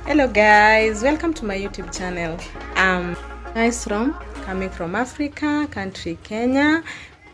Hello guys, welcome to my YouTube channel. Guys coming from Africa, country Kenya,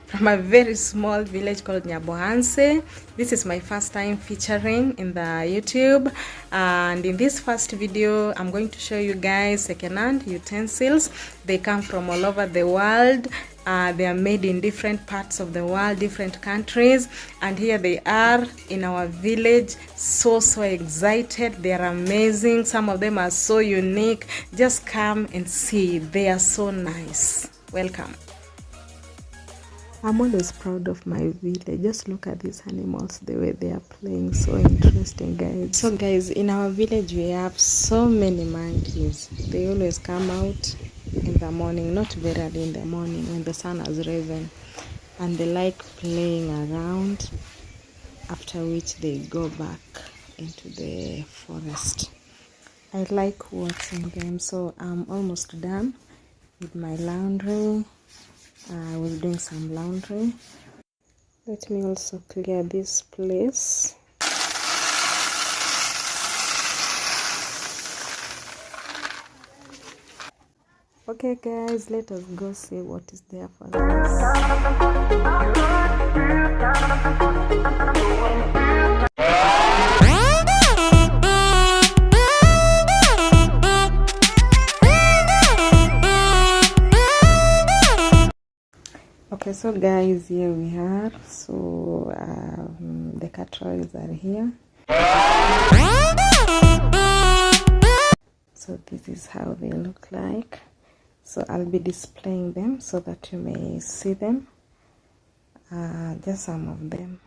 from a very small village called Nyabohanse. This is my first time featuring in the YouTube, and in this first video I'm going to show you guys second-hand utensils. They come from all over the world. They are made in different parts of the world, different countries, and here they are in our village. So excited. They are amazing. Some of them are so unique. Just come and see. They are so nice. Welcome. I'm always proud of my village. Just look at these animals, the way they are playing. So interesting, guys. So guys, in our village we have so many monkeys. They always come out in the morning, not very early in the morning when the sun has risen, and they like playing around, after which they go back into the forest. I like watching them. So I'm almost done with my laundry. I was doing some laundry. Let me also clear this place. Okay guys, let us go see what is there for us. Okay, so guys, here we are. So the cattle are here. So this is how they look like. So I'll be displaying them so that you may see them, just some of them.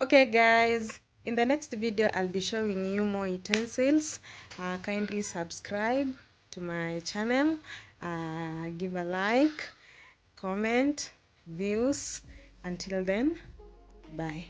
Okay guys, in the next video I'll be showing you more utensils. Kindly subscribe to my channel, give a like, comment, views. Until then, bye.